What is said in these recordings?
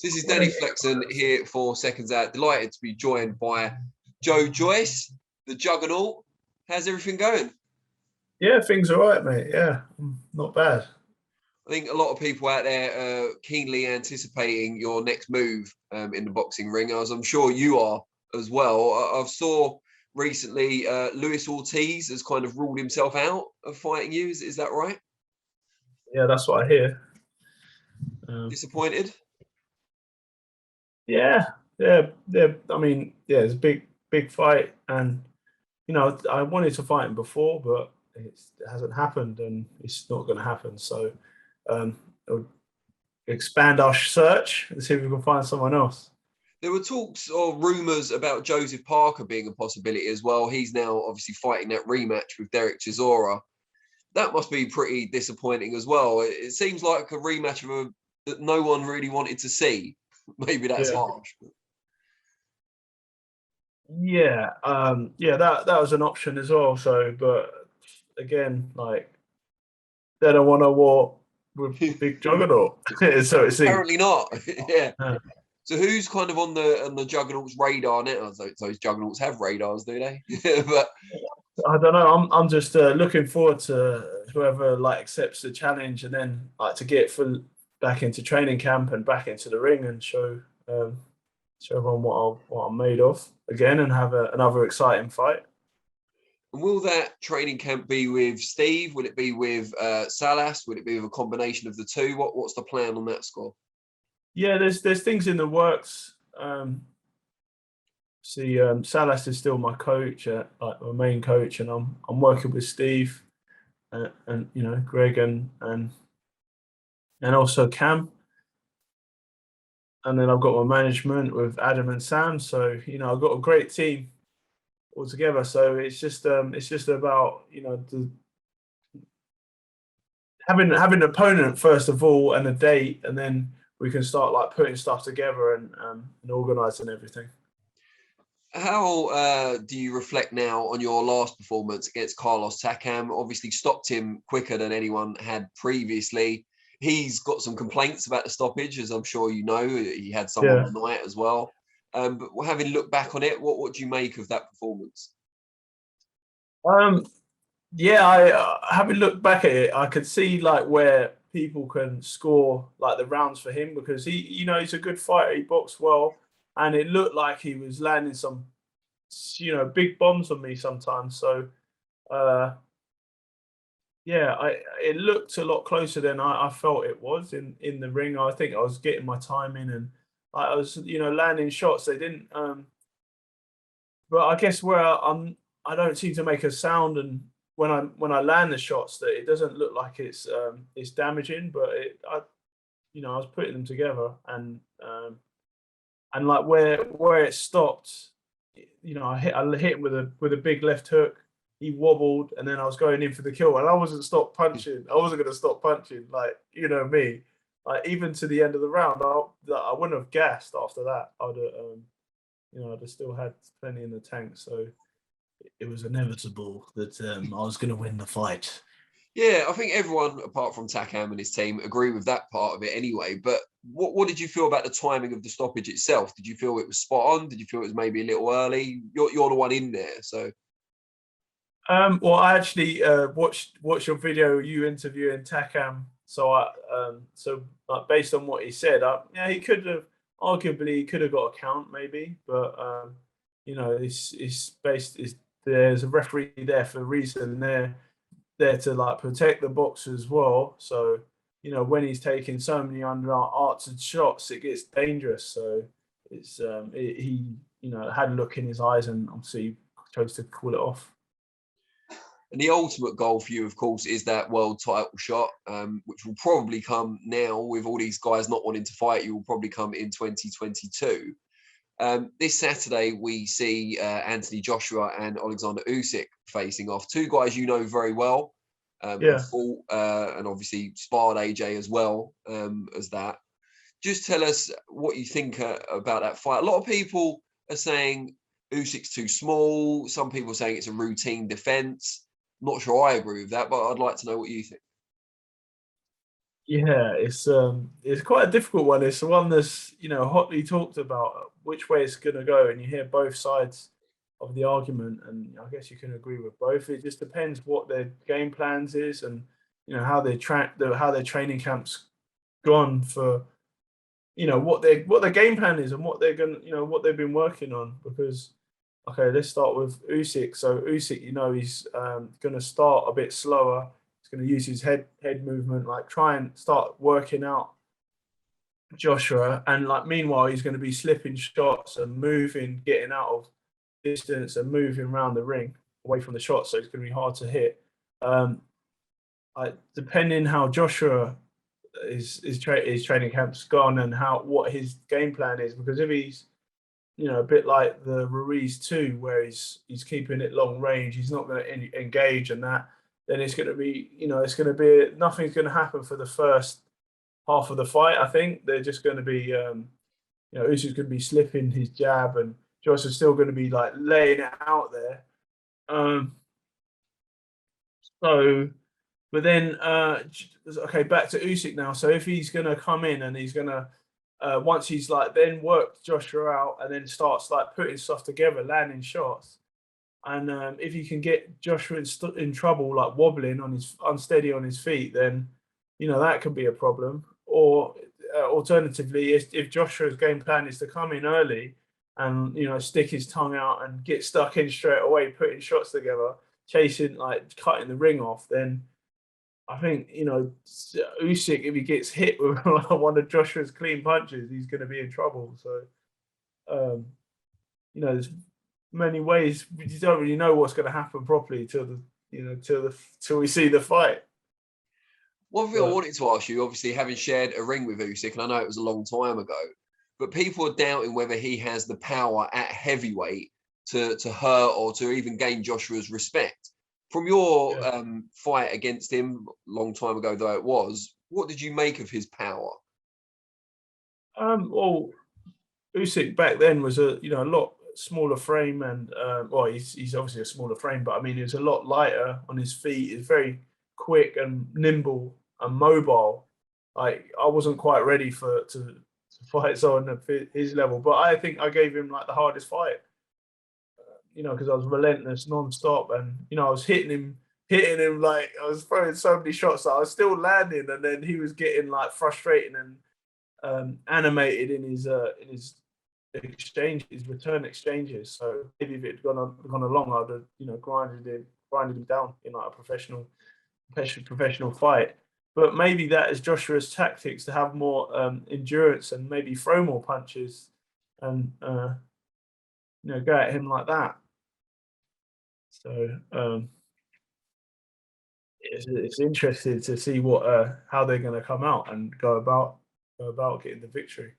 So this is Danny Flexen here for Seconds Out. Delighted to be joined by Joe Joyce, the Juggernaut. How's everything going? Yeah, things are right, mate. Yeah, not bad. I think a lot of people out there are keenly anticipating your next move in the boxing ring, as I'm sure you are as well. I've saw recently Luis Ortiz has kind of ruled himself out of fighting you. Is that right? Yeah, that's what I hear. Disappointed? Yeah. I mean, yeah, it's a big fight, and I wanted to fight him before, but it hasn't happened, and it's not going to happen. So, we'll expand our search and see if we can find someone else. There were talks or rumours about Joseph Parker being a possibility as well. He's now obviously fighting that rematch with Derek Chisora. That must be pretty disappointing as well. It seems like a rematch of that no one really wanted to see. Maybe that's harsh. Yeah, that was an option as well. So, but again, like they don't want to war with big juggernaut. So it seems. Apparently not. Yeah. Yeah. So who's kind of on the Juggernaut's radar now? Those Juggernauts have radars, do they? But I don't know. I'm just looking forward to whoever like accepts the challenge, and then like to get back into training camp and back into the ring and show everyone what I'm made of again, and have another exciting fight. will that training camp be with Steve? Will it be with Salas? Will it be with a combination of the two? What's the plan on that score? Yeah, there's things in the works. Salas is still my coach, like my main coach, and I'm working with Steve, and Greg and also Cam, and then I've got my management with Adam and Sam. So I've got a great team all together. So it's just about having an opponent first of all, and a date, and then we can start like putting stuff together and organising everything. How do you reflect now on your last performance against Carlos Takam? Obviously stopped him quicker than anyone had previously. He's got some complaints about the stoppage, as I'm sure you know. He had some on the night as well. But having looked back on it, what do you make of that performance? I having looked back at it, I could see like where people can score like the rounds for him, because he's a good fighter. He boxed well, and it looked like he was landing some big bombs on me sometimes. So it looked a lot closer than I felt it was in the ring. I think I was getting my time in, and I was landing shots. They didn't. But I guess where I don't seem to make a sound, and when I land the shots, that it doesn't look like it's damaging. But I was putting them together, and like where it stopped, I hit him with a big left hook. He wobbled, and then I was going in for the kill, and I wasn't stopped punching. I wasn't going to stop punching, like me. Like even to the end of the round, I wouldn't have gassed after that. I'd have still had plenty in the tank. So it was inevitable that I was going to win the fight. Yeah, I think everyone apart from Takam and his team agree with that part of it anyway. But what did you feel about the timing of the stoppage itself? Did you feel it was spot on? Did you feel it was maybe a little early? You're the one in there, so. Well, I actually watched your video, you interviewing Takam. So based on what he said, he could have got a count maybe, but there's a referee there for a reason. They're there to like protect the boxer as well. So when he's taking so many unanswered shots, it gets dangerous. So he had a look in his eyes, and obviously chose to call it off. And the ultimate goal for you, of course, is that world title shot, which will probably come now with all these guys not wanting to fight you, will probably come in 2022. This Saturday, we see Anthony Joshua and Oleksandr Usyk facing off. Two guys you know very well, fought, and obviously sparred AJ as well as that. Just tell us what you think about that fight. A lot of people are saying Usyk's too small. Some people are saying it's a routine defense. Not sure I agree with that, but I'd like to know what you think. Yeah, it's quite a difficult one. It's the one that's, hotly talked about which way it's going to go, and you hear both sides of the argument, and I guess you can agree with both. It just depends what their game plans is, and how they track how their training camps gone for, what their game plan is and what they're gonna, what they've been working on. Because okay, let's start with Usyk. So Usyk, he's going to start a bit slower. He's going to use his head movement, like try and start working out Joshua, and like meanwhile he's going to be slipping shots and moving, getting out of distance and moving around the ring away from the shot. So it's going to be hard to hit. Um, Depending how Joshua his training camp's gone and what his game plan is, because if he's a bit like the Ruiz too, where he's keeping it long range. He's not going to engage and that. Then it's going to be, nothing's going to happen for the first half of the fight. I think they're just going to be, Usyk's going to be slipping his jab, and Joyce is still going to be like laying it out there. Um, so, but then, okay, back to Usyk now. So if he's going to come in and he's going to once he's like then worked Joshua out and then starts like putting stuff together, landing shots. And if he can get Joshua in trouble, like wobbling on his unsteady on his feet, then that could be a problem. Or alternatively, if Joshua's game plan is to come in early and stick his tongue out and get stuck in straight away, putting shots together, chasing like cutting the ring off, then I think Usyk, if he gets hit with one of Joshua's clean punches, he's going to be in trouble. So, um, there's many ways you don't really know what's going to happen properly till till we see the fight. One thing I wanted to ask you, obviously having shared a ring with Usyk, and I know it was a long time ago, but people are doubting whether he has the power at heavyweight to hurt or to even gain Joshua's respect. From your fight against him, long time ago though it was, what did you make of his power? Well, Usyk back then was a lot smaller frame, and well, he's obviously a smaller frame, but I mean, he was a lot lighter on his feet. He's very quick and nimble and mobile. Like I wasn't quite ready to fight someone at his level, but I think I gave him like the hardest fight. Because I was relentless, non-stop, and I was hitting him like I was throwing so many shots that I was still landing, and then he was getting like frustrating and animated in his exchange, his return exchanges. So maybe if it had gone along, I'd have grinded him down in like a professional fight. But maybe that is Joshua's tactics to have more endurance and maybe throw more punches and go at him like that. So it's interesting to see what how they're going to come out and go about getting the victory.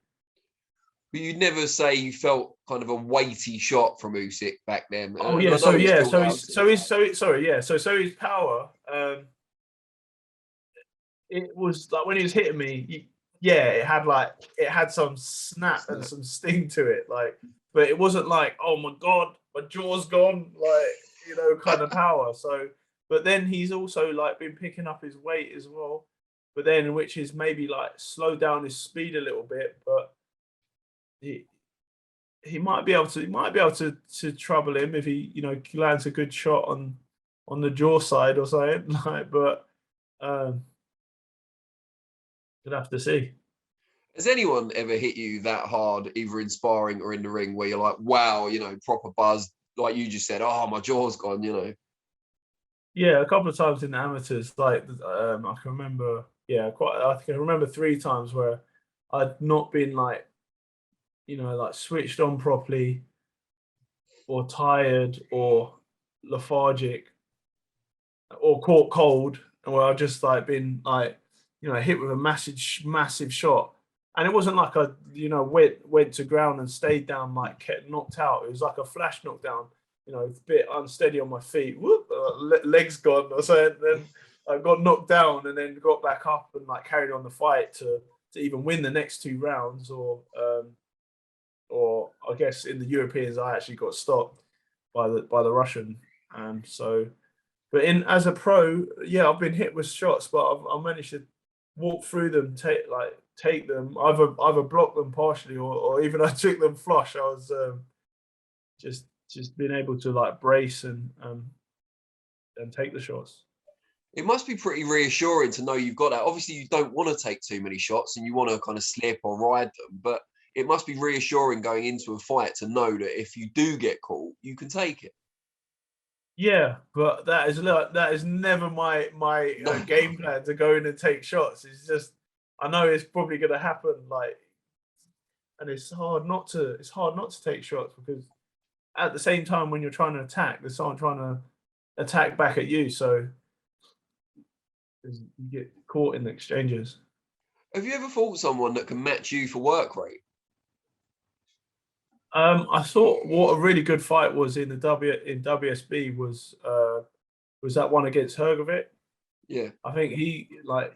But you'd never say you felt kind of a weighty shot from Usyk back then. Oh yeah, so his power. It was like when he was hitting me. It had some snap and some sting to it. Like, but it wasn't like, oh my god, my jaw's gone. Like kind of power. So, but then he's also like been picking up his weight as well. But then, which is maybe like slow down his speed a little bit, but he might be able to trouble him if he lands a good shot on the jaw side or something. Like, but we'll have to see. Has anyone ever hit you that hard, either in sparring or in the ring, where you're like, wow, proper buzz, like you just said, oh, my jaw's gone, Yeah, a couple of times in the amateurs, like I can remember, I can remember 3 times where I'd not been like, like switched on properly, or tired, or lethargic, or caught cold, and where I've just like been like, hit with a massive shot. And it wasn't like I, went to ground and stayed down, like kept knocked out. It was like a flash knockdown, a bit unsteady on my feet, whoop, legs gone or something. Then I got knocked down and then got back up and like carried on the fight to even win the next 2 rounds, or I guess in the Europeans I actually got stopped by the Russian. So, but as a pro, yeah, I've been hit with shots, but I've managed to walk through them, take them, either block them partially or even I took them flush. I was just being able to like brace and take the shots. It must be pretty reassuring to know you've got that. Obviously, you don't want to take too many shots and you want to kind of slip or ride them, but it must be reassuring going into a fight to know that if you do get caught, you can take it. Yeah, but that is never my game plan to go in and take shots. It's just I know it's probably going to happen, like, and it's hard not to take shots because at the same time when you're trying to attack, there's someone trying to attack back at you, so you get caught in the exchanges. Have you ever fought someone that can match you for work rate? I thought what a really good fight was in WSB was that one against Hrgovic. Yeah, I think he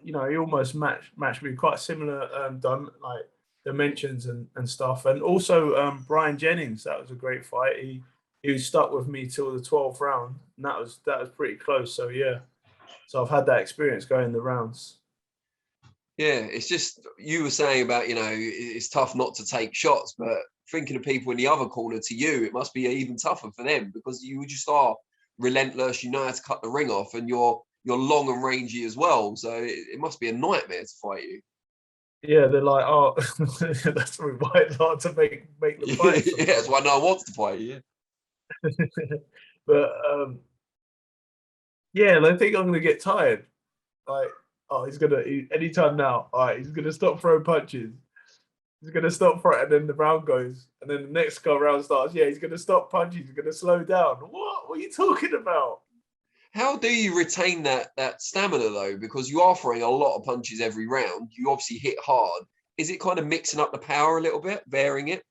he almost matched me, quite similar dimensions and stuff. And also Brian Jennings, that was a great fight. He was stuck with me till the 12th round, and that was pretty close. So yeah, so I've had that experience going the rounds. Yeah, it's just you were saying about it's tough not to take shots, but thinking of people in the other corner to you, it must be even tougher for them because you just are relentless. You know how to cut the ring off, and you're long and rangy as well. So it must be a nightmare to fight you. Yeah, they're like, oh, that's why it's hard to make the fight. Yeah, that's why no one wants to fight you. But yeah, I think I'm gonna get tired. Like, oh, anytime now. All right, he's gonna stop throwing punches. He's gonna stop throwing, and then the round goes, and then the next round starts. Yeah, he's gonna stop punches. He's gonna slow down. What are you talking about? How do you retain that stamina though? Because you are throwing a lot of punches every round. You obviously hit hard. Is it kind of mixing up the power a little bit, varying it?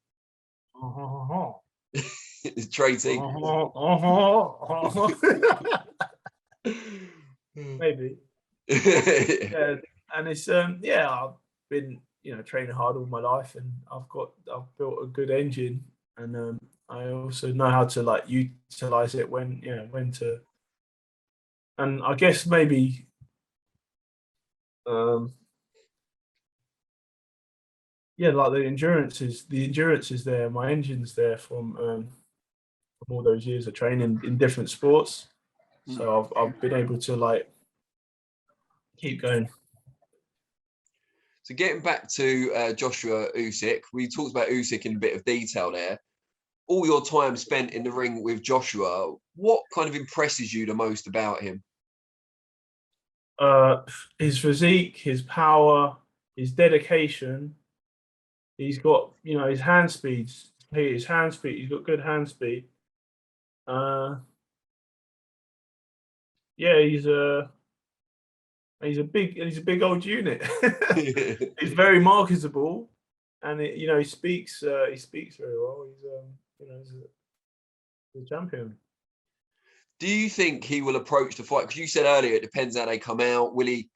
Trade secrets. Maybe. Yeah, and it's I've been training hard all my life, and I've built a good engine, and I also know how to like utilize it when to. And I guess maybe like the endurance is there, my engine's there from all those years of training in different sports. So I've been able to like keep going. So getting back to Joshua Usyk, we talked about Usyk in a bit of detail there. All your time spent in the ring with Joshua, what kind of impresses you the most about him? His physique, his power, his dedication. He's got his hand speeds. He's got good hand speed. Yeah, he's a big old unit. He's very marketable, and he speaks very well. He's a champion. Do you think he will approach the fight? Because you said earlier it depends how they come out. Will he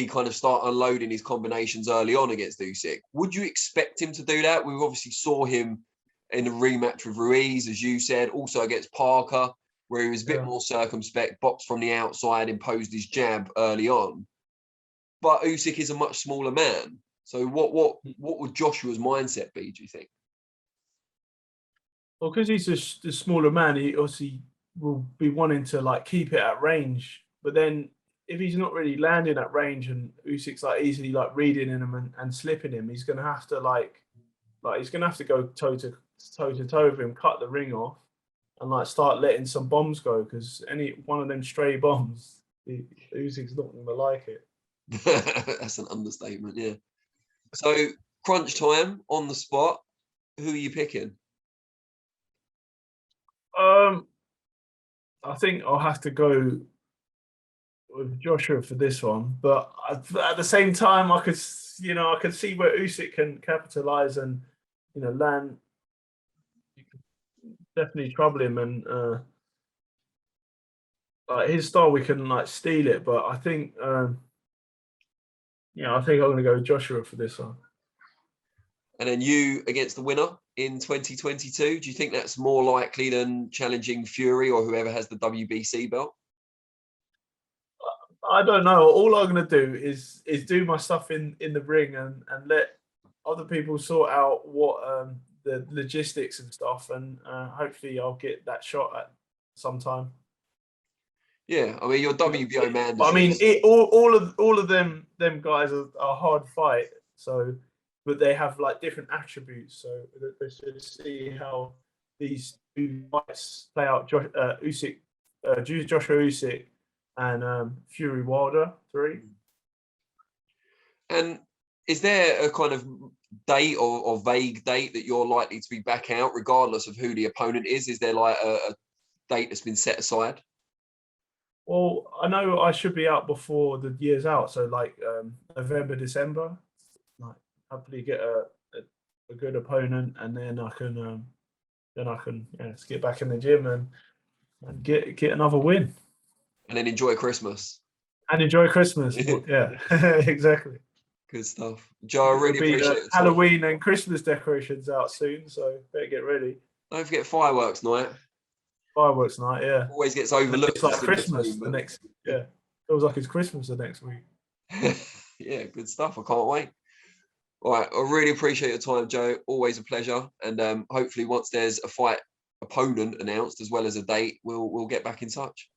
kind of start unloading his combinations early on against Usyk? Would you expect him to do that? We obviously saw him in the rematch with Ruiz, as you said, also against Parker, where he was a bit more circumspect, boxed from the outside, imposed his jab early on. But Usyk is a much smaller man. So what would Joshua's mindset be, do you think? Well, because he's a smaller man, he obviously will be wanting to like keep it at range. But then if he's not really landing at range and Usyk's like easily like reading him and slipping him, he's gonna have to he's gonna have to go toe to toe with him, cut the ring off, and like start letting some bombs go, because any one of them stray bombs, Usyk's not gonna like it. That's an understatement, yeah. So crunch time on the spot. Who are you picking? I think I'll have to go with Joshua for this one, but at the same time, I could see where Usyk can capitalize and land. You could definitely trouble him, and like his style, we can like steal it. But I think I think I'm going to go with Joshua for this one. And then you against the winner in 2022. Do you think that's more likely than challenging Fury or whoever has the WBC belt? I don't know. All I'm gonna do is do my stuff in the ring and let other people sort out what the logistics and stuff, and hopefully I'll get that shot at some time. Yeah, I mean, you're WBO But I mandatory. mean, all of them guys are hard fight. So, but they have like different attributes. So let's just see how these two fights play out. Usyk, Joshua Usyk, and Fury Wilder 3. And is there a kind of date or vague date that you're likely to be back out, regardless of who the opponent is? Is there like a date that's been set aside? Well, I know I should be out before the year's out, so like November, December. Like, hopefully get a good opponent, and then I can just get back in the gym and get another win And then enjoy Christmas. and enjoy Christmas. Yeah, exactly. Good stuff. Joe, I really appreciate it. Halloween and Christmas decorations out soon, so better get ready. Don't forget fireworks night. Fireworks night, yeah. Always gets overlooked. It's like Christmas the next, yeah. Feels like it's Christmas the next week. Yeah, good stuff. I can't wait. All right, I really appreciate your time, Joe. Always a pleasure. And hopefully, once there's a fight opponent announced as well as a date, we'll get back in touch.